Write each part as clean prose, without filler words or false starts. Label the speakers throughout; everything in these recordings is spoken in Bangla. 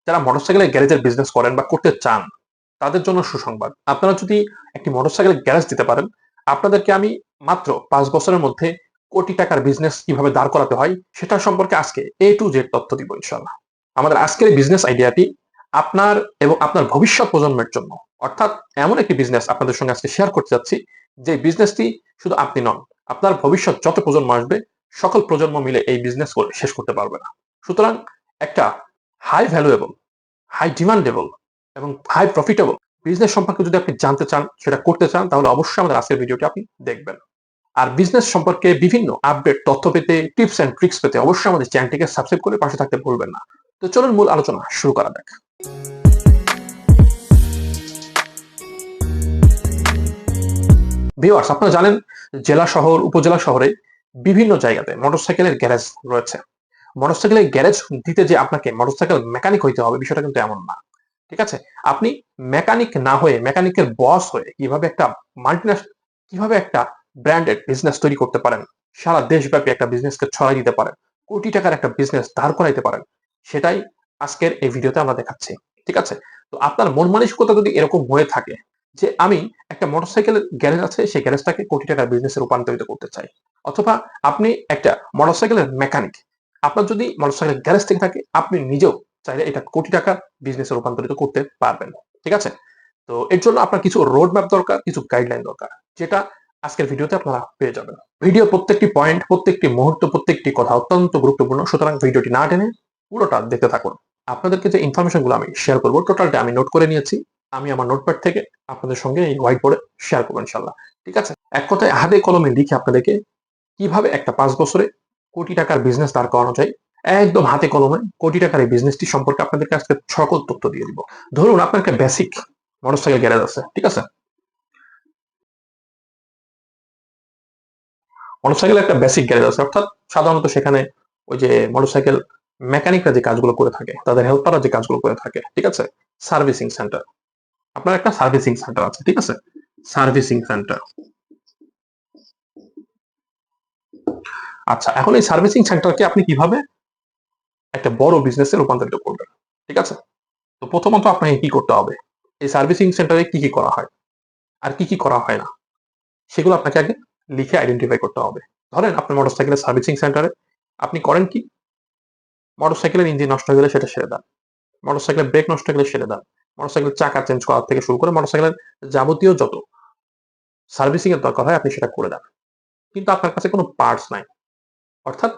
Speaker 1: যারা মোটরসাইকেলের গ্যারেজের বিজনেস করেন বা করতে চান তাদের জন্য সুসংবাদ। আপনারা যদি একটি মোটরসাইকেলের গ্যারেজ দিতে পারেন, আপনাদেরকে আমি মাত্র 5 বছরের মধ্যে কোটি টাকার বিজনেস কিভাবে দাঁড় করাতে হয় সেটা সম্পর্কে আজকে A to Z তথ্য দিব ইনশাআল্লাহ। আমাদের আজকের এই বিজনেস আইডিয়াটি আপনার এবং আপনার ভবিষ্যৎ প্রজন্মের জন্য, অর্থাৎ এমন একটি বিজনেস আপনাদের সঙ্গে আজকে শেয়ার করতে যাচ্ছি যে বিজনেসটি শুধু আপনি নন, আপনার ভবিষ্যৎ যত প্রজন্ম আসবে সকল প্রজন্ম মিলে এই বিজনেস করে শেষ করতে পারবে না। সুতরাং একটা হাই ভ্যালুয়েবল, হাই ডিমান্ডেবল এবং হাই প্রফিটেবল বিজনেস সম্পর্কে যদি আপনি জানতে চান, সেটা করতে চান, তাহলে অবশ্যই আমাদের আজকের ভিডিওটি আপনি দেখবেন। আর বিজনেস সম্পর্কে বিভিন্ন আপডেট তথ্য পেতে, টিপস এন্ড ট্রিক্স পেতে অবশ্যই আমাদের চ্যানেলটিকে সাবস্ক্রাইব করে পাশে থাকতে ভুলবেন না। তো চলুন মূল আলোচনা শুরু করা যাক। ভিউয়ার্স, আপনারা জানেন জেলা শহর, উপজেলা শহরে বিভিন্ন জায়গাতে মোটরসাইকেলের গ্যারেজ রয়েছে। মোটরসাইকেলের গ্যারেজ দিতে যে আপনাকে মোটরসাইকেল মেকানিক হইতে হবে বিষয়টা কিন্তু এমন না। ঠিক আছে? আপনি মেকানিক না হয়ে, মেকানিকের বস হয়ে কিভাবে একটা ব্র্যান্ডেড বিজনেস তৈরি করতে পারেন, সারা দেশব্যাপী একটা বিজনেসকে ছড়াই দিতে পারেন, কোটি টাকার একটা বিজনেস দাঁড় করাইতে পারেন, সেটাই আজকের এই ভিডিওতে আমরা দেখাচ্ছি। ঠিক আছে? তো আপনার মন মানসিকতা যদি এরকম হয়ে থাকে যে আমি একটা মোটরসাইকেলের গ্যারেজ আছে, সেই গ্যারেজটাকে কোটি টাকার বিজনেসে রূপান্তরিত করতে চাই, অথবা আপনি একটা মোটরসাইকেলের মেকানিক, আপনার যদি মোটরসাইকেলের গ্যারেজ থেকে থাকে, আপনি নিজেও চাইলে এটা কোটি টাকা বিজনেসে রূপান্তরিত করতে পারবেন। ঠিক আছে? তো এর জন্য আপনার কিছু রোড ম্যাপ দরকার, কিছু গাইডলাইন দরকার, যেটা আজকের ভিডিওতে আপনারা পেয়ে যাবেন। ভিডিও প্রত্যেকটি পয়েন্ট, প্রত্যেকটি মুহূর্ত, প্রত্যেকটি কথা অত্যন্ত গুরুত্বপূর্ণ। সুতরাং ভিডিওটি না টেনে পুরোটা দেখতে থাকুন। আপনাদেরকে যে ইনফরমেশন গুলো আমি শেয়ার করবো টোটালটা আমি নোট করে নিয়েছি। আমি আমার নোটপ্যাড থেকে আপনাদের সঙ্গে এই হোয়াইট বোর্ডে শেয়ার করবো ইনশাল্লাহ। ঠিক আছে? এক কথায় হাতে কলমে লিখে আপনাদেরকে কিভাবে একটা 5 বছরে কোটি টাকার বিজনেস দাঁড় করানো যায়, একদম হাতে কলমে কোটি টাকার এই বিজনেসটি সম্পর্কে আপনাদেরকে আজকে সকল তথ্য দিয়ে দিব। ধরুন আপনার একটা বেসিক মোটরসাইকেল গ্যারেজ আছে। ঠিক আছে? মোটরসাইকেল একটা বেসিক গ্যারেজ আছে, অর্থাৎ সাধারণত সেখানে ওই যে মোটরসাইকেল মেকানিকরা যে কাজগুলো করে থাকে, তাদের হেল্পাররা যে কাজগুলো করে থাকে। ঠিক আছে? সার্ভিসিং সেন্টার, আপনার একটা সার্ভিসিং সেন্টার আছে। ঠিক আছে? Servicing centre. আচ্ছা, এখন এই সার্ভিসিং সেন্টারকে আপনি কিভাবে একটা বড় বিজনেসে রূপান্তরিত করবেন? ঠিক আছে? তো প্রথমত আপনাকে কি করতে হবে, এই সার্ভিসিং সেন্টারে কি কি করা হয় আর কি কি করা হয় না, সেগুলো আপনাকে আগে লিখে আইডেন্টিফাই করতে হবে। ধরেন আপনার মোটরসাইকেলের সার্ভিসিং সেন্টারে আপনি করেন কি, মোটরসাইকেলের ইঞ্জিন নষ্ট হয়ে গেলে সেটা সেরে দেন, মোটরসাইকেলের ব্রেক নষ্ট হয়ে গেলে সেরে দেন, মোটরসাইকেলের চাকা চেঞ্জ করা থেকে শুরু করে মোটরসাইকেলের যাবতীয় যত সার্ভিসিং এর দরকার হয় আপনি সেটা করে দেন। কিন্তু আপনার কাছে কোনো পার্টস নাই, অর্থাৎ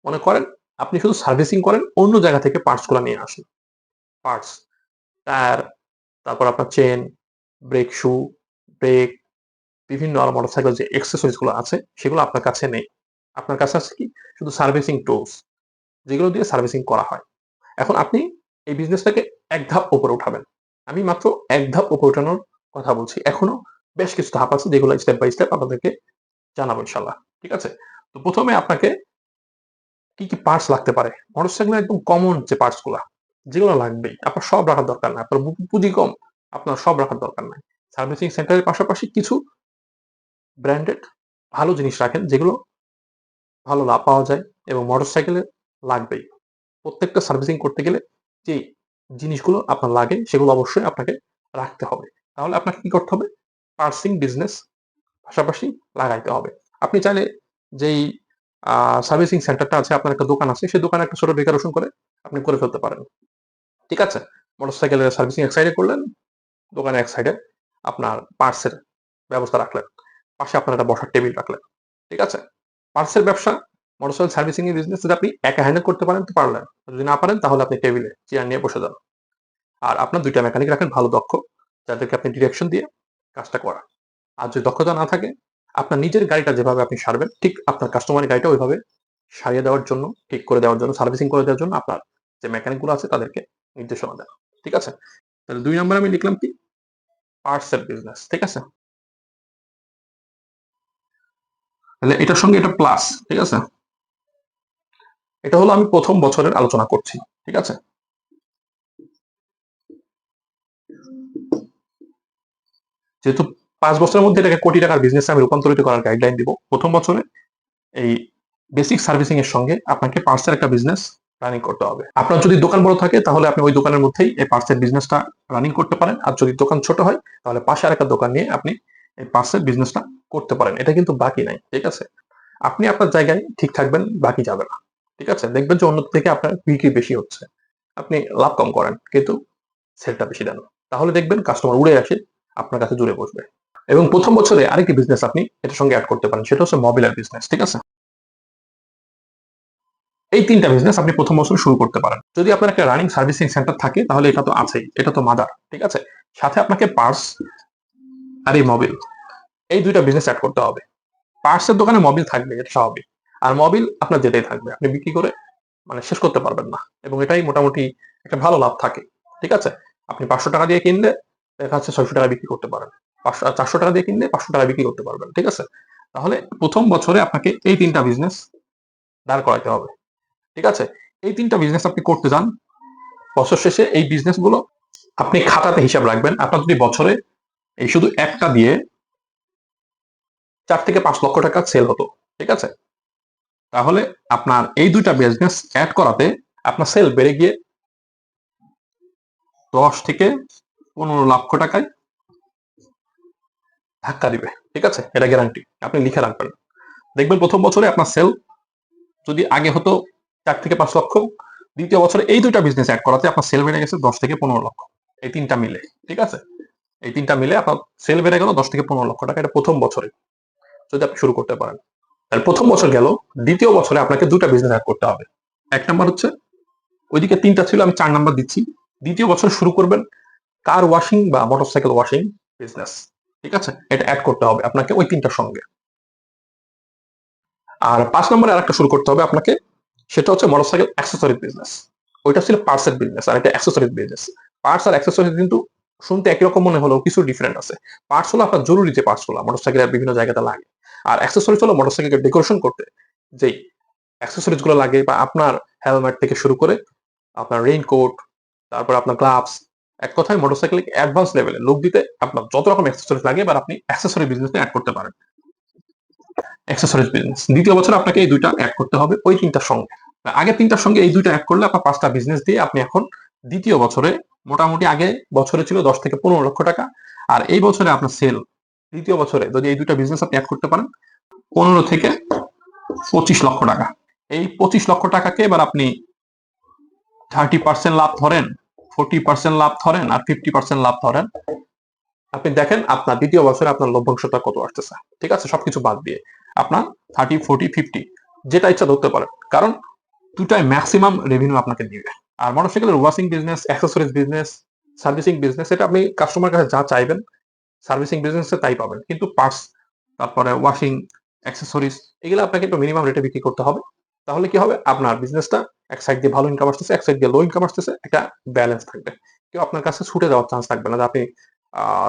Speaker 1: মনে করেন আপনি শুধু সার্ভিসিং করেন, অন্য জায়গা থেকে পার্টস গুলো নিয়ে আসেন। পার্টস, টায়ার, তারপর আপনার চেন, ব্রেক শু, ব্রেক, বিভিন্ন আর মোটরসাইকেল যে অ্যাক্সেসরিজ গুলো আছে সেগুলো আপনার কাছে নেই। আপনার কাছে আছে কি, শুধু সার্ভিসিং টুলস, যেগুলো দিয়ে সার্ভিসিং করা হয়। এখন আপনি এই বিজনেসটাকে এক ধাপ উপরে উঠাবেন। আমি মাত্র এক ধাপ উপরে উঠানোর কথা বলছি। এখনো বেশ কিছু ধাপ আছে যেগুলো স্টেপ বাই স্টেপ আপনাদেরকে জানাবো ইনশাআল্লাহ। ঠিক আছে? তো ১ম এ আপনাকে কি, কি পার্টস লাগতে পারে? মোটরসাইকেলের একদম কমন যে পার্টস গুলা, যেগুলো লাগবেই। আপনার সব রাখার দরকার নাই। আপনার পুঁজি কম, আপনার সব রাখার দরকার নাই। সার্ভিসিং সেন্টারের পাশাপাশি কিছু ব্র্যান্ডেড ভালো জিনিস রাখেন, যেগুলো ভালো লাভ পাওয়া যায় এবং মোটরসাইকেলে লাগবেই। প্রত্যেকটা সার্ভিসিং করতে গেলে যে জিনিসগুলো আপনার লাগে সেগুলো অবশ্যই আপনাকে রাখতে হবে। তাহলে আপনাকে কি করতে হবে? পার্সিং বিজনেস পাশাপাশি লাগাইতে হবে। আপনি চাইলে যেই সার্ভিসিং সেন্টারটা আছে, আপনার একটা দোকান আছে, সেই দোকানে একটা ছোট ডেকোরেশন করে আপনি করে ফেলতে পারেন। ঠিক আছে? মোটরসাইকেলের সার্ভিসিং এক সাইডে করলেন, দোকানের এক সাইডে আপনার পার্টসের ব্যবস্থা রাখলেন। পাশে আপনার একটা বসার টেবিল রাখলেন। ঠিক আছে? পার্টসের ব্যবসা, মোটরসাইকেল সার্ভিসিং এর বিজনেস যদি আপনি একা হ্যান্ডেল করতে পারেন তো পারলেন। যদি না পারেন তাহলে আপনি টেবিলে চেয়ার নিয়ে বসে যান। আর আপনার ২ টা মেকানিক রাখেন ভালো দক্ষ, যাদেরকে আপনি ডিরেকশন দিয়ে কাজটা করান। আর যদি দক্ষতা না থাকে, আপনার নিজের গাড়িটা যেভাবে আপনি সারবেন, ঠিক আপনার কাস্টমারের গাড়িটা ওইভাবে সারিয়ে দেওয়ার জন্য, ঠিক করে দেওয়ার জন্য, সার্ভিসিং করে দেওয়ার জন্য আপনার যে মেকানিক গুলো আছে তাদেরকে নির্দেশনা দেন। ঠিক আছে? তাহলে ২ নাম্বারে আমি লিখলাম কি? পার্টস এর বিজনেস। ঠিক আছে? তাহলে এটার সঙ্গে এটা প্লাস। ঠিক আছে? এটা হলো আমি ১ম বছরের আলোচনা করছি। ঠিক আছে? যেহেতু ৫ বছরের মধ্যে এটাকে কোটি টাকার বিজনেসে আমি রূপান্তরিত করার গাইডলাইন দিব। ১ম বছরে এই বেসিক সার্ভিসিং এর সঙ্গে আপনাকে পার্টস এর একটা বিজনেস রানিং করতে হবে। আপনার যদি দোকান বড় থাকে তাহলে আপনি ওই দোকানের মধ্যেই এই পার্টসের বিজনেসটা রানিং করতে পারেন, আর যদি দোকান ছোট হয় তাহলে পাশে আরেকটা দোকান নিয়ে আপনি এই পার্টসের বিজনেসটা করতে পারেন। এটা কিন্তু বাকি নাই, ঠিক আছে? আপনি আপনার জায়গায় ঠিক থাকবেন, বাকি যাবে না, ঠিক আছে? দেখবেন যে অন্য থেকে আপনার বিক্রি বেশি হচ্ছে, আপনি লাভ কম করেন কিন্তু সেলটা বেশি দেন, তাহলে দেখবেন কাস্টমার উড়ে আসে আপনার কাছে জুড়ে বসবে। এবং প্রথম বছরে আরেকটি বিজনেস আপনি এটার সঙ্গে অ্যাড করতে পারেন, সেটা হচ্ছে মোবিলার বিজনেস, ঠিক আছে? এই ৩টা বিজনেস আপনি প্রথম বছর শুরু করতে পারেন। যদি আপনার একটা রানিং সার্ভিসিং সেন্টার থাকে তাহলে এটা তো আছেই, এটা তো মাদার, ঠিক আছে? সাথে আপনাকে পার্টস আর এই মোবিল, এই ২টা বিজনেস অ্যাড করতে হবে। পার্টসের দোকানে মোবিল থাকবে, এটা স্বাভাবিক। আর মোবিল আপনার যেটাই থাকবে, আপনি বিক্রি করে মানে শেষ করতে পারবেন না। এবং এটাই মোটামুটি একটা ভালো লাভ থাকে, ঠিক আছে? আপনি ৳৫০০ দিয়ে কিনলে দেখা যাচ্ছে ৳৬০০ বিক্রি করতে পারেন। ৳৪০০ দিয়ে কিনলে ৳৫০০ বিক্রি করতে পারবেন, ঠিক আছে? তাহলে প্রথম বছরে আপনাকে এই ৩টা বিজনেস দাঁড় করাইতে হবে, ঠিক আছে? এই ৩টা বিজনেস আপনি করতে যান, বছর শেষে এই বিজনেস গুলো আপনি খাতাতে হিসাব রাখবেন। আপনার যদি বছরে এই শুধু একটা দিয়ে ৪ থেকে ৫ লক্ষ টাকা সেল হতো, ঠিক আছে? তাহলে আপনার এই ২টা বিজনেস এড করাতে আপনার সেল বেড়ে গিয়ে ১০ থেকে ১৫ লক্ষ টাকায় ধাক্কা দিবে, ঠিক আছে? এটা গ্যারান্টি, আপনি লিখে রাখবেন। দেখবেন প্রথম বছরে আপনার সেল যদি আগে হতো ৪ থেকে ৫ লক্ষ, দ্বিতীয় বছরে এই ২টা বিজনেস এড করাতে আপনার সেল বেড়ে গেছে ১০ থেকে ১৫ লক্ষ। এই ৩টা মিলে, ঠিক আছে? এই ৩টা মিলে আপনার সেল বেড়ে গেল ১০ থেকে ১৫ লক্ষ টাকা, এটা প্রথম বছরে যদি আপনি শুরু করতে পারেন। তাহলে প্রথম বছর গেল, দ্বিতীয় বছরে আপনাকে ২টা বিজনেস এড করতে হবে। ১ নাম্বার হচ্ছে ওইদিকে ৩টা ছিল, আমি ৪ নাম্বার দিচ্ছি। দ্বিতীয় বছর শুরু করবেন কার ওয়াশিং বা মোটরসাইকেল ওয়াশিং বিজনেস, ঠিক আছে? এটা এড করতে হবে আপনাকে ওই ৩টার সঙ্গে। আর ৫ নম্বরে আরেকটা শুরু করতে হবে আপনাকে, সেটা হচ্ছে মোটরসাইকেল অ্যাক্সেসরিজ বিজনেস। ওইটা ছিল পার্টস এর বিজনেস, আর এটা অ্যাক্সেসরিজ বিজনেস। পার্টস আর অ্যাক্সেসরিজ কিন্তু শুনতে একই রকম মনে হলেও কিছু ডিফারেন্ট আছে। পার্টস হলো আপনার জরুরি যে পার্টস গুলো মোটরসাইকেলের বিভিন্ন জায়গাতে লাগে। আর অ্যাক্সেসরিজ হলো মোটরসাইকেলকে ডেকোরেশন করতে যেই অ্যাক্সেসরিজ গুলো লাগে, বা আপনার হেলমেট থেকে শুরু করে আপনার রেইনকোট, তারপর আপনার গ্লাভস, এক কথায় মোটরসাইকেল অ্যাডভান্স লেভেলে লুক দিতে আপনার যত রকম অ্যাক্সেসরিজ লাগে এবার আপনি অ্যাক্সেসরি বিজনেসে এড করতে পারেন। অ্যাক্সেসরিজ বিজনেস দ্বিতীয় বছর আপনাকে এই ২টা এড করতে হবে ওই ৩টার সঙ্গে। আগে ৩টার সঙ্গে এই ২টা এড করলে আপনার ৫টা বিজনেস দিয়ে আপনি এখন দ্বিতীয় বছরে মোটামুটি আগে বছরে ছিল ১০ থেকে ১৫ লক্ষ টাকা, আর এই বছরে আপনার সেল দ্বিতীয় বছরে যদি এই ২টা বিজনেস আপনি এড করতে পারেন ১৫ থেকে ২৫ লক্ষ টাকা। এই ২৫ লক্ষ টাকাকে এবার আপনি 30% লাভ ধরেন, 40% লাভ ধরেন, আর 50% লাভ ধরেন। আপনি দেখেন আপনার দ্বিতীয় বছরে আপনার লভ্যাংশটা কত আসতেছে, ঠিক আছে? সবকিছু বাদ দিয়ে আপনার 30, 40, 50 যেটা ইচ্ছা ধরতে পারেন, কারণ দুটাই ম্যাক্সিমাম রেভিনিউ আপনাকে দিবে। আর মোটরসাইকেলের washing business, accessories business, servicing business, এটা আপনি কাস্টমার কাছে যা চাইবেন সার্ভিসিং বিজনেসে তাই পাবেন, কিন্তু পার্টস, তারপরে ওয়াশিং, অ্যাক্সেসরিজ, এগুলো আপনাকে একটু মিনিমাম রেটে বিক্রি করতে হবে। তাহলে কি হবে, আপনার বিজনেসটা এক সাইড দিয়ে ভালো ইনকাম আসতেছে, এক সাইড দিয়ে লো ইনকাম আসতেছে, একটা ব্যালেন্স থাকবে। কেউ আপনার কাছে ছুটে যাওয়ার চান্স থাকবে না যে আপনি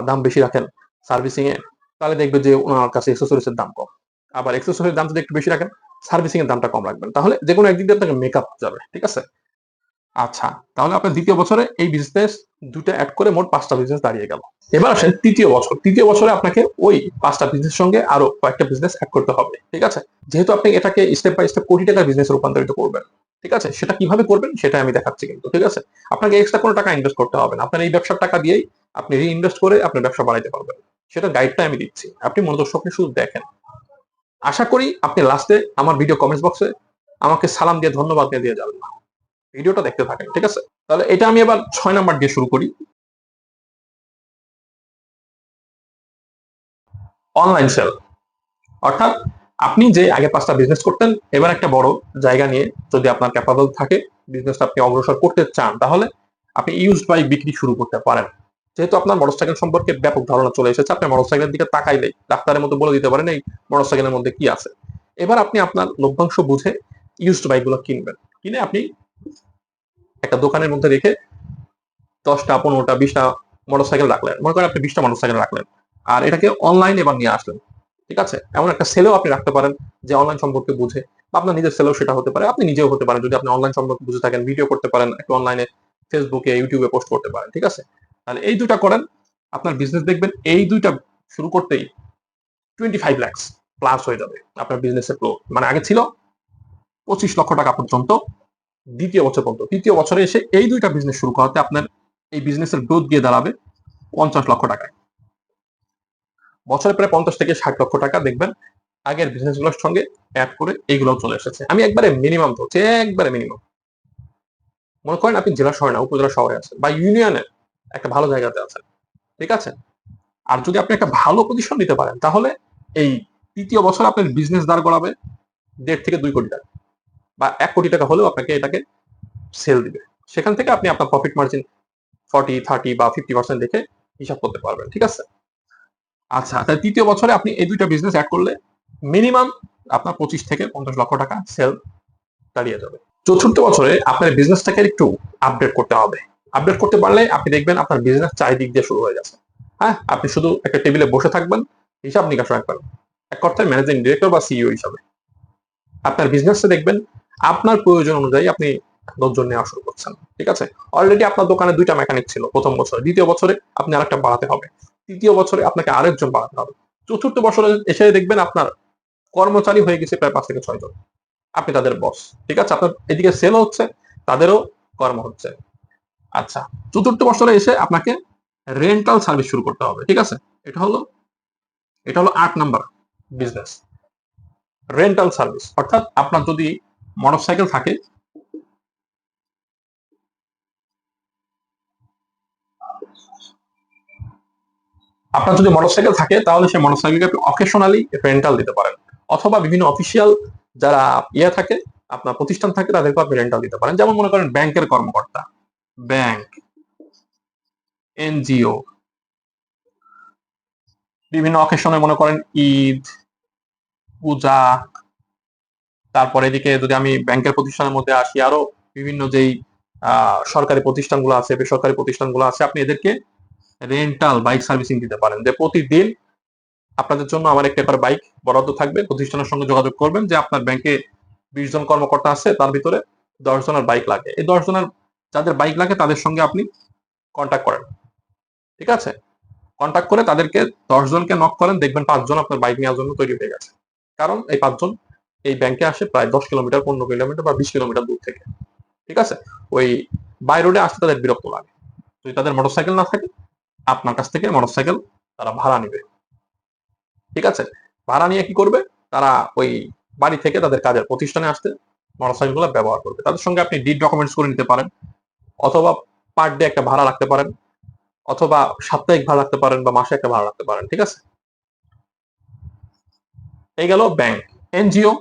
Speaker 1: দাম বেশি রাখেন সার্ভিসিং এ, তাহলে দেখবে যে ওনার কাছে অ্যাক্সেসরিজ এর দাম কম। আবার অ্যাক্সেসরিজ দাম যদি একটু বেশি রাখেন, সার্ভিসিং এর দামটা কম রাখবেন, তাহলে যেকোনো একদিক দিয়ে আপনাকে মেকআপ যাবে, ঠিক আছে? আচ্ছা, তাহলে আপনার দ্বিতীয় বছরে এই বিজনেস ২টা এড করে মোট ৫টা বিজনেস দাঁড়িয়ে গেল। এবার আসেন তৃতীয় বছর। তৃতীয় বছরে আপনাকে ওই ৫টা বিজনেস সঙ্গে আরো কয়েকটা বিজনেস এড করতে হবে, ঠিক আছে? যেহেতু আপনি এটাকে স্টেপ বাই স্টেপ কোটি টাকার বিজনেসে রূপান্তরিত করবেন, ঠিক আছে? সেটা কিভাবে করবেন সেটা আমি দেখাচ্ছি কিন্তু, ঠিক আছে? আপনাকে এক্সট্রা কোনো টাকা ইনভেস্ট করতে হবে না। আপনার এই ব্যবসার টাকা দিয়েই আপনি রি-ইনভেস্ট করে আপনার ব্যবসা বাড়াইতে পারবেন। সেটার গাইডটা আমি দিচ্ছি। আপনি মনোযোগ সহকারে শুধু দেখেন। আশা করি আপনি লাস্টে আমার ভিডিও কমেন্টস বক্সে আমাকে সালাম দিয়ে ধন্যবাদ দিয়ে যাবেন না। ভিডিওটা দেখতে থাকেন, ঠিক আছে? তাহলে এটা আমি এবার ৬ নাম্বার দিয়ে শুরু করি। অনলাইন সেল, অর্থাৎ আপনি যে আগে ৫টা বিজনেস করতেন, এবার একটা বড় জায়গা নিয়ে যদি আপনার ক্যাপাবল থাকে, বিজনেসটা আপনি অগ্রসর করতে চান, তাহলে আপনি ইউজড বাইক বিক্রি শুরু করতে পারেন। যেহেতু আপনার মোটরসাইকেল সম্পর্কে ব্যাপক ধারণা চলে এসেছে, আপনি মোটরসাইকেলের দিকে তাকাইলেই ডাক্তারের মতো বলে দিতে পারেন এই মোটরসাইকেলের মধ্যে কি আছে। এবার আপনি আপনার লভ্যাংশ বুঝে ইউজড বাইক গুলো কিনবেন। কিনে আপনি একটা দোকানের মধ্যে রেখে ১০টা, ১৫টা, ২০টা মোটরসাইকেল রাখলেন। মনে করেন আপনি ২০টা মোটরসাইকেল রাখলেন। আর এটাকে অনলাইনে এবার নিয়ে আসলেন। ঠিক আছে? এমন একটা সেলও আপনি রাখতে পারেন যে অনলাইন সম্পর্কে বুঝে, বা আপনার নিজের সেলও সেটা হতে পারে। আপনি নিজেও হতে পারেন যদি আপনি অনলাইন সম্পর্কে বুঝে থাকেন, ভিডিও করতে পারেন, একটু অনলাইনে ফেসবুকে, ইউটিউবে পোস্ট করতে পারেন। ঠিক আছে? তাহলে এই ২টা করেন। আপনার বিজনেস দেখবেন এই ২টা শুরু করতেই 25 লাখস প্লাস হয়ে যাবে আপনার বিজনেসের ফ্লো। মানে আগে ছিল ২৫ লক্ষ টাকা পর্যন্ত দ্বিতীয় বছর পর্যন্ত। তৃতীয় বছরে এসে এই দুইটা বিজনেস শুরু করাতে আপনার এই বিজনেসের গ্রোথ গিয়ে দাঁড়াবে 50 লক্ষ টাকায়। বছরে প্রায় 50 থেকে 60 লক্ষ টাকা দেখবেন আগের বিজনেসগুলোর সঙ্গে অ্যাড করে এইগুলো চলে এসেছে। আমি একবারে মিনিমাম ধরছি, একবারে মিনিমাম। মনে করেন আপনি জেলা শহরে না, উপজেলা শহরে আছেন বা ইউনিয়নের একটা ভালো জায়গাতে আছেন, ঠিক আছে? আর যদি আপনি একটা ভালো পজিশন নিতে পারেন, তাহলে এই তৃতীয় বছর আপনার বিজনেস দাঁড় করাবে 1.5 থেকে 2 কোটি টাকা, বা 1 কোটি টাকা হলেও আপনাকে এটাকে সেল দিবে। সেখান থেকে আপনি আপনার প্রফিট মার্জিন 40, 30 বা 50% দেখে হিসাব করতে পারবেন, ঠিক আছে? আচ্ছা, তাই তৃতীয় বছরে আপনি এই দুইটা বিজনেস অ্যাড করলে মিনিমাম আপনার 25 থেকে 50 লক্ষ টাকা সেল দাঁড়িয়ে যাবে। চতুর্থ বছরে আপনার বিজনেসটাকে একটু আপডেট করতে হবে। আপডেট করতে পারলে আপনি দেখবেন আপনার বিজনেস চারিদিক দিয়ে শুরু হয়ে যাচ্ছে। হ্যাঁ, আপনি শুধু একটা টেবিলে বসে থাকবেন, হিসাব নিকাশ রাখবেন, এক কথায় ম্যানেজিং ডিরেক্টর বা সিইও হিসাবে। আপনার বিজনেসটা দেখবেন আপনার প্রয়োজন অনুযায়ী আপনি লোকজন নেওয়া শুরু করছেন, ঠিক আছে? অলরেডি আপনার দোকানে 2টা মেকানিক ছিল প্রথম বছরে, দ্বিতীয় বছরে আপনি আরেকটা বাড়াতে হবে, তৃতীয় বছরে আপনাকে আরেকজন বাড়াতে হবে, চতুর্থ বছরে এসে দেখবেন আপনার কর্মচারী হয়ে গেছে প্রায় 5 থেকে 6 জন। আপনি তাদের বস, ঠিক আছে? আপনার এদিকে সেল হচ্ছে, তাদেরও কর্ম হচ্ছে। আচ্ছা, চতুর্থ বছরে এসে আপনাকে রেন্টাল সার্ভিস শুরু করতে হবে, ঠিক আছে? এটা হলো এটা হলো 8 নাম্বার বিজনেস, রেন্টাল সার্ভিস। অর্থাৎ আপনার যদি মোটরসাইকেল থাকে, তাহলে সেই মোটরসাইকেলকে আপনি অকেশনালি রেন্টাল দিতে পারেন, অথবা বিভিন্ন অফিসিয়াল যারা থাকে, আপনার প্রতিষ্ঠান থাকে, তাদেরকে আপনি রেন্টাল দিতে পারেন। যেমন মনে করেন ব্যাংকের কর্মকর্তা, ব্যাংক, এনজিও, বিভিন্ন অকেশনে মনে করেন ঈদ, পূজা, তারপরে এদিকে যদি আমি ব্যাংকের প্রতিষ্ঠানের মধ্যে আসি, আরো বিভিন্ন যেই সরকারি প্রতিষ্ঠানগুলো আছে, বেসরকারি প্রতিষ্ঠানগুলো আছে, আপনি এদেরকে রেন্টাল বাইক সার্ভিসিং দিতে পারেন, যে প্রতিদিন আপনাদের জন্য আমার একটা করে বাইক বরাদ্দ থাকবে। প্রতিষ্ঠানের সঙ্গে যোগাযোগ করবেন যে আপনার ব্যাংকে 20 জন কর্মকর্তা আছে, তার ভিতরে 10 জনের বাইক লাগে। এই 10 জনের যাদের বাইক লাগে তাদের সঙ্গে আপনি কন্ট্যাক্ট করেন, ঠিক আছে? কন্ট্যাক্ট করে তাদেরকে 10 জনকে নক করেন, দেখবেন 5 জন আপনার বাইক নেওয়ার জন্য তৈরি হয়ে গেছে। কারণ এই 5 জন এই ব্যাংকে আসে প্রায় 10 কিলোমিটার, 15 কিলোমিটার বা 20 কিলোমিটার দূর থেকে, ঠিক আছে? ওই বাই রোডে আসতে তাদের বিরক্ত লাগে। যদি তাদের মোটরসাইকেল না থাকে, আপনার কাছ থেকে মোটরসাইকেল তারা ভাড়া নিবে, ঠিক আছে? ভাড়া নিয়ে কি করবে, তারা ওই বাড়ি থেকে তাদের কাজের প্রতিষ্ঠানে আসতে মোটরসাইকেল গুলো ব্যবহার করবে। তাদের সঙ্গে আপনি ডিড ডকুমেন্টস করে নিতে পারেন, অথবা পার ডে একটা ভাড়া রাখতে পারেন, অথবা সাপ্তাহিক ভাড়া রাখতে পারেন, বা মাসে একটা ভাড়া রাখতে পারেন, ঠিক আছে? এই গেল ব্যাংক। এনজিও,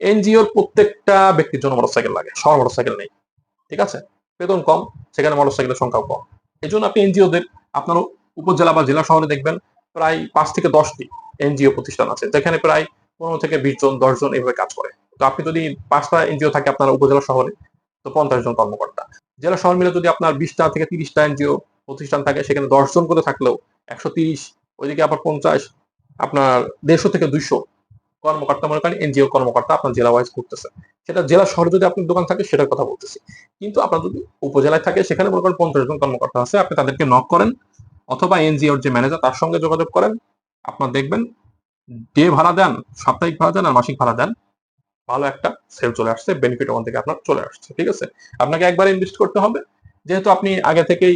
Speaker 1: এনজিওর প্রত্যেকটা ব্যক্তির জন্য মোটরসাইকেল লাগে, সবার মোটরসাইকেল নেই, ঠিক আছে? বেতন কম, সেখানে মোটরসাইকেলের সংখ্যাও কম। এই জন্য আপনি এনজিওদের আপনার উপজেলা বা জেলা শহরে দেখবেন প্রায় 5 থেকে 10টি এনজিও প্রতিষ্ঠান আছে, যেখানে প্রায় 15 থেকে 20 জন, 10 জন এইভাবে কাজ করে। তো আপনি যদি 5টা এনজিও থাকে আপনার উপজেলা শহরে, তো 50 জন কর্মকর্তা। জেলা শহর মিলে যদি আপনার 20টা থেকে 30টা এনজিও প্রতিষ্ঠান থাকে, সেখানে 10 জন করে থাকলেও 130, ওইদিকে আবার 50, আপনার 150 থেকে 200 কর্মকর্তা মনে করেন এনজিও কর্মকর্তা আপনার জেলা ওয়াইজ করতেছে। সেটা জেলা শহরে যদি আপনার দোকান থাকে সেটার কথা বলতেছি। কিন্তু আপনার যদি উপজেলায় থাকে, সেখানে মনে করেন 50 জন কর্মকর্তা আছে, আপনি তাদেরকে নক করেন, অথবা এনজিওর যে ম্যানেজার তার সঙ্গে যোগাযোগ করেন। আপনার দেখবেন ডে ভাড়া দেন, সাপ্তাহিক ভাড়া দেন আর মাসিক ভাড়া দেন, ভালো একটা সেল চলে আসছে, বেনিফিট ওখান থেকে আপনার চলে আসছে, ঠিক আছে? আপনাকে একবার ইনভেস্ট করতে হবে, যেহেতু আপনি আগে থেকেই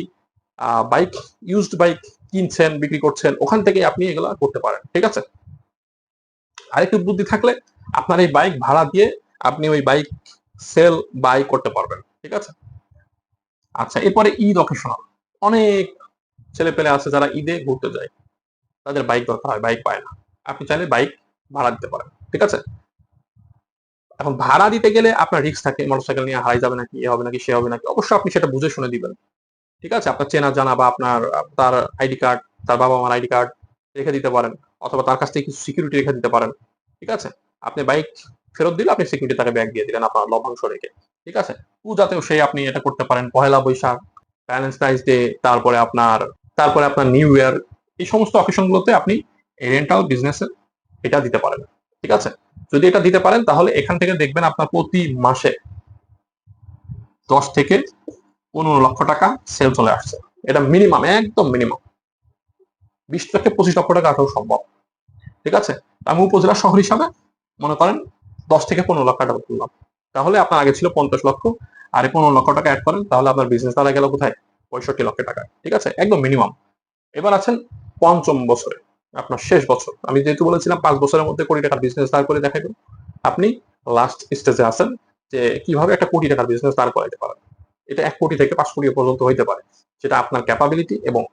Speaker 1: বাইক, ইউজড বাইক কিনছেন, বিক্রি করছেন, ওখান থেকেই আপনি এগুলা করতে পারেন, ঠিক আছে? আরেকটু বুদ্ধি থাকলে আপনার এই বাইক ভাড়া দিয়ে আপনি ওই বাইক সেল বাই করতে পারবেন, ঠিক আছে? আচ্ছা, এরপরে ঈদ অকেশনাল। অনেক ছেলে পেলে আছে যারা ঈদে ঘুরতে যায়, তাদের বাইক দরকার হয়, বাইক পায় না। আপনি চাইলে বাইক ভাড়া দিতে পারেন, ঠিক আছে? এখন ভাড়া দিতে গেলে আপনার রিস্ক থাকে, মোটরসাইকেল নিয়ে হারাই যাবে নাকি, এ হবে নাকি, সে হবে নাকি। অবশ্যই আপনি সেটা বুঝে শুনে দিবেন, ঠিক আছে? আপনার চেনা জানা বা আপনার তার আইডি কার্ড, তার বাবা মার আইডি কার্ড রেখে দিতে পারেন, অথবা তার কাছ থেকে কিছু সিকিউরিটি রেখে দিতে পারেন, ঠিক আছে? আপনি বাইক ফেরত দিলে আপনি সিকিউরিটি তাকে ব্যাগ দিয়ে দিলেন আপনার লভ্যাংশ রেখে, ঠিক আছে? পূজাতেও সেই আপনি এটা করতে পারেন, পহেলা বৈশাখ, ভ্যালেন্টাইন্স ডে, তারপরে আপনার নিউ ইয়ার, এই সমস্ত অকেশন গুলোতে আপনি রেন্টাল বিজনেসে এটা দিতে পারেন, ঠিক আছে? যদি এটা দিতে পারেন, তাহলে এখান থেকে দেখবেন আপনার প্রতি মাসে 10 থেকে 15 লক্ষ টাকা সেল চলে আসছে। এটা মিনিমাম, একদম মিনিমাম। 20 থেকে 25 লক্ষ টাকা আসাও সম্ভব, ঠিক আছে? আমি উপজেলা শহর হিসাবে মনে করেন 10 থেকে 15 লাখ টাকা তুললাম, তাহলে আপনার আগে ছিল 50 লক্ষ, আর 15 লক্ষ টাকা অ্যাড করেন, তাহলে আপনার বিজনেস দাঁড়ায় গেল কোথায়? 65 লক্ষ টাকা। ঠিক আছে, একদম মিনিমাম। এবার আছেন পঞ্চম বছরে, আপনার শেষ বছর। আমি যেহেতু বলেছিলাম 5 বছরের মধ্যে কোটি টাকার বিজনেস দাঁড় করে দেখাবেন, আপনি লাস্ট স্টেজে আছেন যে কিভাবে একটা কোটি টাকার বিজনেস দাঁড় করাইতে পারেন। এটা 1 কোটি থেকে 5 কোটি পর্যন্ত হইতে পারে, সেটা আপনার ক্যাপাবিলিটি এবং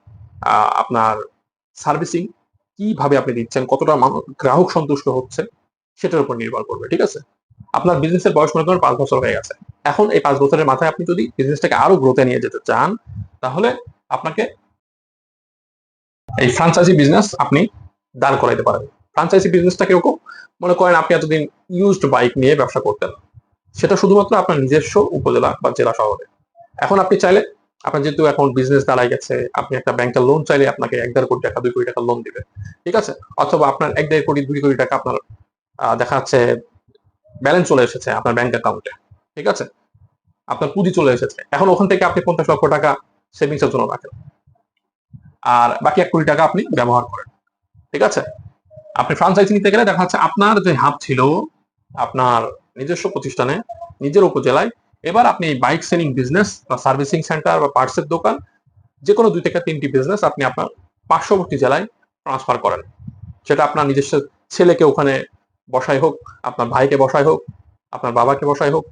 Speaker 1: আপনার সার্ভিসিং কিভাবে আপনি দিচ্ছেন, কতটা গ্রাহক সন্তুষ্ট হচ্ছে, সেটার উপর নির্ভর করবে। ঠিক আছে, আপনার বিজনেসের বয়স মনে করেন 5 বছর হয়ে গেছে। এখন এই 5 বছরের মাথায় আপনি যদি বিজনেসটাকে আরো গ্রোথে নিয়ে যেতে চান, তাহলে আপনাকে এই ফ্রাঞ্চাইজি বিজনেস আপনি দাঁড় করাইতে পারেন। ফ্রাঞ্চাইজি বিজনেসটা কিরকম? মনে করেন আপনি এতদিন ইউজড বাইক নিয়ে ব্যবসা করতেন, সেটা শুধুমাত্র আপনার নিজস্ব উপজেলা বা জেলা শহরে। এখন আপনি চাইলে, আপনার যেহেতু এখন বিজনেস দাঁড়ায় গেছে, আপনি একটা ব্যাংকের লোন চাইলে আপনাকে 1.5 কোটি টাকা 2 কোটি টাকা লোন দিবে। ঠিক আছে, অথবা আপনার 1.5 কোটি 2 কোটি টাকা আপনার দেখা যাচ্ছে ব্যালেন্স চলে এসেছে আপনার ব্যাংক অ্যাকাউন্টে। ঠিক আছে, আপনার পুঁজি চলে এসেছে। এখন ওখান থেকে আপনি 50 লক্ষ টাকা সেভিংস এর জন্য রাখেন, আর বাকি 1 কোটি টাকা আপনি ব্যবহার করেন। ঠিক আছে, আপনি ফ্রাঞ্চাইজি নিতে গেলে দেখা যাচ্ছে আপনার যে হাব ছিল আপনার নিজস্ব প্রতিষ্ঠানে, নিজের উপজেলায়, এবার আপনি বাইক সেলিং বিজনেস বা সার্ভিসিং সেন্টার বা পার্টসের দোকান, যে কোনো 2 থেকে 3টি বিজনেস আপনি আপনার পার্শ্ববর্তী জেলায় ট্রান্সফার করেন। সেটা আপনার নিজস্ব ছেলেকে ওখানে বসাই হোক, আপনার ভাইকে বসাই হোক, আপনার বাবাকে বসাই হোক,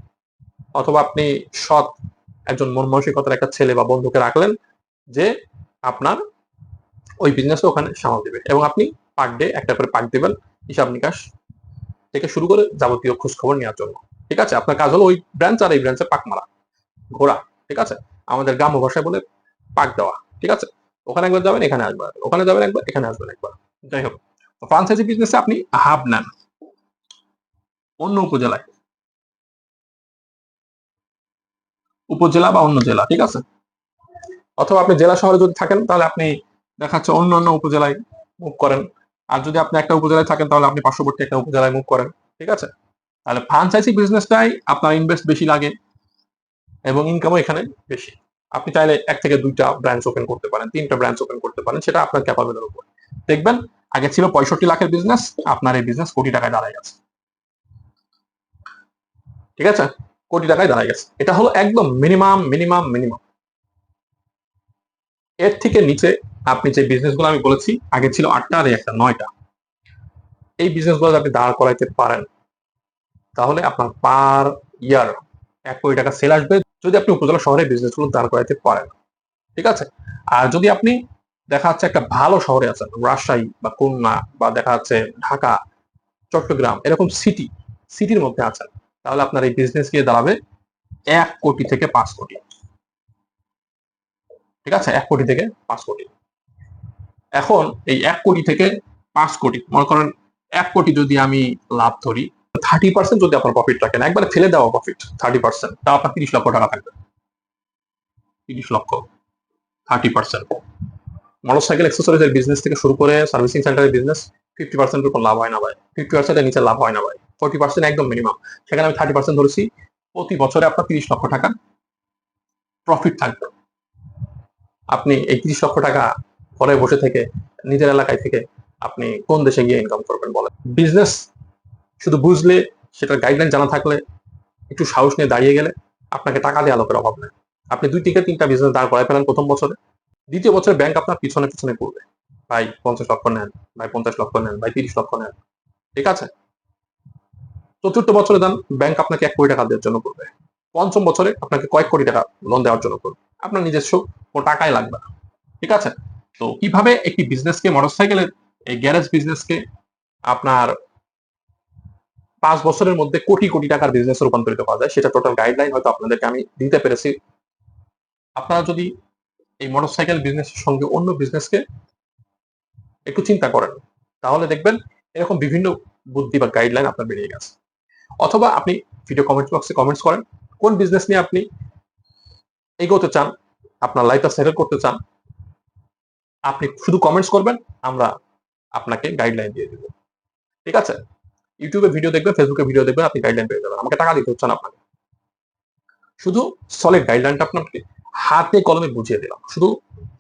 Speaker 1: অথবা আপনি সৎ একজন মন মানসিকতার একটা ছেলে বা বন্ধুকে রাখলেন যে আপনার ওই বিজনেস ওখানে সামাল দিবে, এবং আপনি পার ডে একটা করে পাক দিবেন, হিসাব নিকাশ থেকে শুরু করে যাবতীয় খোঁজ খবর নেওয়ার জন্য। ঠিক আছে, আপনার কাজ হলো ওই ব্রাঞ্চ আর এই ব্রাঞ্চে পাক মারা, ঘোরা। ঠিক আছে, আমাদের গ্রাম্য ভাষায় বলে পাক দেওয়া। ঠিক আছে, ওখানে একবার যাবেন, এখানে আসবেন, ওখানে যাবেন একবার, এখানে আসবেন একবার। যাই হোক, ফ্রাঞ্চাইজি বিজনেসে আপনি হাব নেন অন্য উপজেলায়, উপজেলা বা অন্য জেলা। ঠিক আছে, অথবা আপনি জেলা শহরে যদি থাকেন তাহলে আপনি দেখা যাচ্ছে অন্য অন্য উপজেলায় মুভ করেন, আর যদি আপনি একটা উপজেলায় থাকেন তাহলে আপনি পার্শ্ববর্তী একটা উপজেলায় মুভ করেন। ঠিক আছে, তাহলে ফ্রাঞ্চাইজি বিজনেসটাই আপনার ইনভেস্ট বেশি লাগে এবং ইনকামও এখানে বেশি। আপনি চাইলে 1 থেকে 2টা ব্রাঞ্চ ওপেন করতে পারেন, 3টা ব্রাঞ্চ ওপেন করতে পারেন, সেটা আপনার ক্যাপাবিলিটির উপর। দেখবেন আগে ছিল 65 লাখের বিজনেস, আপনার এই বিজনেস কোটি টাকায় দাঁড়ায় গেছে। ঠিক আছে, কোটি টাকায় দাঁড়ায় গেছে। এটা হলো একদম মিনিমাম মিনিমাম মিনিমাম। এর থেকে নিচে আপনি যে বিজনেসগুলো আমি বলেছি, আগে ছিল 8টা আর একটা 9টা, এই বিজনেসগুলো আপনি দাঁড় করাইতে পারেন, তাহলে আপনার পার ইয়ার 1 কোটি টাকা সেল আসবে, যদি আপনি উপজেলা শহরে বিজনেসগুলো দাঁড় করাইতে পারেন। ঠিক আছে, আর যদি আপনি দেখা যাচ্ছে একটা ভালো শহরে আছেন, রাজশাহী বা খুলনা বা দেখা যাচ্ছে ঢাকা, চট্টগ্রাম, এরকম সিটির মধ্যে আছেন, তাহলে আপনার এই বিজনেস গিয়ে দাঁড়াবে 1 কোটি থেকে 5 কোটি। ঠিক আছে, 1 কোটি থেকে 5 কোটি। এখন এই 1 কোটি থেকে 5 কোটি, মনে করেন 1 কোটি যদি আমি লাভ ধরি, 30% যদি আপনার প্রফিট রাখেন, একবারে ফেলে দেওয়া প্রফিট 30%, তা আপনার 30 লক্ষ টাকা থাকবে। 30 লক্ষ, 30%। মোটরসাইকেল অ্যাক্সেসরিজের বিজনেস থেকে শুরু করে সার্ভিসিং সেন্টারের বিজনেস 50% উপর লাভ হয় না ভাই, 50% নিচে লাভ হয় না ভাই, 40% একদম মিনিমাম। সেখানে আমি 30% ধরেছি, প্রতি বছরে আপনার 30 লক্ষ টাকা প্রফিট থাকবে। আপনি এই 30 লক্ষ টাকা ঘরে বসে থেকে, নিজের এলাকায় থেকে আপনি কোন দেশে গিয়ে ইনকাম করবেন বলেন? বিজনেস শুধু বুঝলে, সেটার গাইডলাইন জানা থাকলে, একটু সাহস নিয়ে দাঁড়িয়ে গেলে আপনাকে টাকা দিয়ে আলোকের অভাব নেই। আপনি 2 থেকে 3টা বিজনেস দাঁড় করাই ফেলেন প্রথম বছরে, দ্বিতীয় বছরে ব্যাংক আপনার পিছনে পিছনে পড়বে, ভাই 50 লক্ষ নেন, ভাই 50 লক্ষ নেন, ভাই 30 লক্ষ নেন। ঠিক আছে, চতুর্থ বছরে দেন, ব্যাংক আপনাকে 1 কোটি টাকা দেওয়ার জন্য করবে। পঞ্চম বছরে আপনাকে কয়েক কোটি টাকা লোন দেওয়ার জন্য করবে, আপনার নিজস্ব কোনো টাকাই লাগবে না। ঠিক আছে, তো কিভাবে একটি বিজনেসকে, মোটরসাইকেলের এই গ্যারেজ বিজনেসকে আপনার 5 বছরের মধ্যে কোটি কোটি টাকার বিজনেসে রূপান্তরিত করা যায়, সেটা টোটাল গাইডলাইন হয়তো আপনাদেরকে আমি দিতে পেরেছি। আপনারা যদি এই মোটরসাইকেল বিজনেসের সঙ্গে অন্য বিজনেসকে একটু চিন্তা করেন, তাহলে দেখবেন এরকম বিভিন্ন বুদ্ধি বা গাইডলাইন আপনার বেরিয়ে গেছে। অথবা আপনি ভিডিও কমেন্ট বক্সে কমেন্টস করেন, কোন বিজনেস নিয়ে আপনি এগোতে চান, আপনার লাইফটা সেটেল করতে চান, আপনি শুধু কমেন্টস করবেন, আমরা আপনাকে গাইডলাইন দিয়ে দিব। ঠিক আছে, ইউটিউবে ভিডিও দেখবেন, ফেসবুকে ভিডিও দেখবেন, আপনি গাইডলাইন পেয়ে যাবেন, আমাকে টাকা দিতে হচ্ছে না আপনাকে। শুধু সলিড গাইডলাইনটা আপনাকে হাতে কলমে বুঝিয়ে দিলাম, শুধু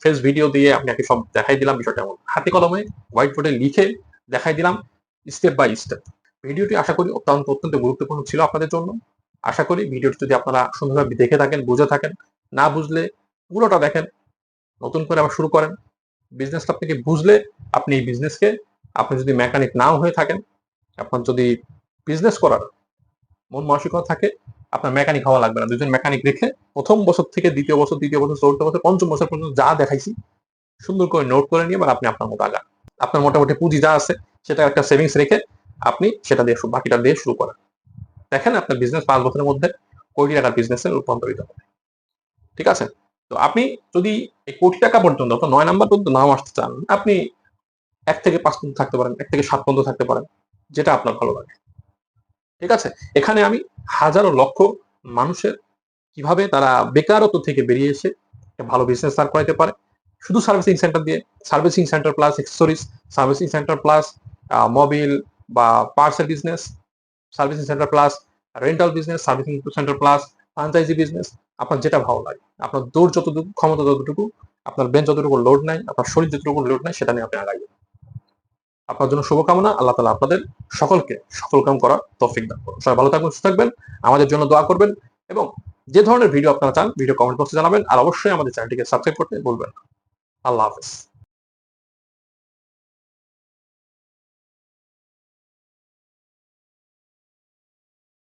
Speaker 1: ফেস ভিডিও দিয়ে আপনাকে সব দেখাই দিলাম, বিষয়টা এমন হাতে কলমে হোয়াইট বোর্ডে লিখে দেখাই দিলাম, স্টেপ বাই স্টেপ। ভিডিওটি আশা করি অত্যন্ত অত্যন্ত গুরুত্বপূর্ণ ছিল আপনাদের জন্য। আশা করি ভিডিওটি যদি আপনারা সুন্দরভাবে দেখে থাকেন, বুঝে থাকেন, না বুঝলে পুরোটা দেখেন, নতুন করে আবার শুরু করেন। বিজনেসটা আপনাকে বুঝলে আপনি এই বিজনেসকে, আপনি যদি মেকানিক নাও হয়ে থাকেন, আপনার যদি বিজনেস করার মন মানসিকতা থাকে, আপনার মেকানিক হওয়া লাগবে না। দুজন মেকানিক রেখে প্রথম বছর থেকে দ্বিতীয় বছর, তৃতীয় বছর, চতুর্থ বছর, পঞ্চম বছর পর্যন্ত যা দেখাইছি সুন্দর করে নোট করে নিয়ে এবার আপনি আপনার মতো আগান। আপনার মোটামুটি পুঁজি যা আছে সেটা একটা সেভিংস রেখে আপনি সেটা দিয়ে বাকিটা দিয়ে শুরু করেন। দেখেন আপনার বিজনেস 5 বছরের মধ্যে কোটি টাকার বিজনেসে রূপান্তরিত হবে। ঠিক আছে? তো আপনি যদি এই কোটি টাকা পর্যন্ত অর্থাৎ 9 নাম্বার পর্যন্ত নাও আসতে চান, আপনি 1 থেকে 5 পর্যন্ত থাকতে পারেন, 1 থেকে 7 পর্যন্ত থাকতে পারেন। যেটা আপনার ভালো লাগে। ঠিক আছে? এখানে আমি হাজারো লক্ষ মানুষের কিভাবে তারা বেকারত্ব থেকে বেরিয়ে এসে একটা ভালো বিজনেস দাঁড় করাইতে পারে শুধু সার্ভিসিং সেন্টার দিয়ে। Servicing centre plus accessories, servicing centre plus mobil বা পার্টসের business, servicing centre plus rental business, servicing centre plus franchise business. আপনার যেটা ভালো লাগে, আপনার দৌড় যতটুকু, ক্ষমতা যতটুকু, আপনার বেঞ্চ যতটুকু লোড নাই, আপনার শরীর যতটুকু লোড নাই, সেটা নিয়ে আপনি আগাইবেন। আপনার জন্য শুভকামনা। আল্লাহ তাআলা আপনাদের সকলকে সফল কাম করার তৌফিক দান করুন। সবাই ভালো থাকবেন, সুস্থ থাকবেন, আমাদের জন্য দোয়া করবেন এবং যে ধরনের ভিডিও আপনারা চান ভিডিও কমেন্ট বক্সে জানাবেন। আর অবশ্যই আমাদের চ্যানেলটিকে সাবস্ক্রাইব করতে ভুলবেন না। আল্লাহ হাফেজ।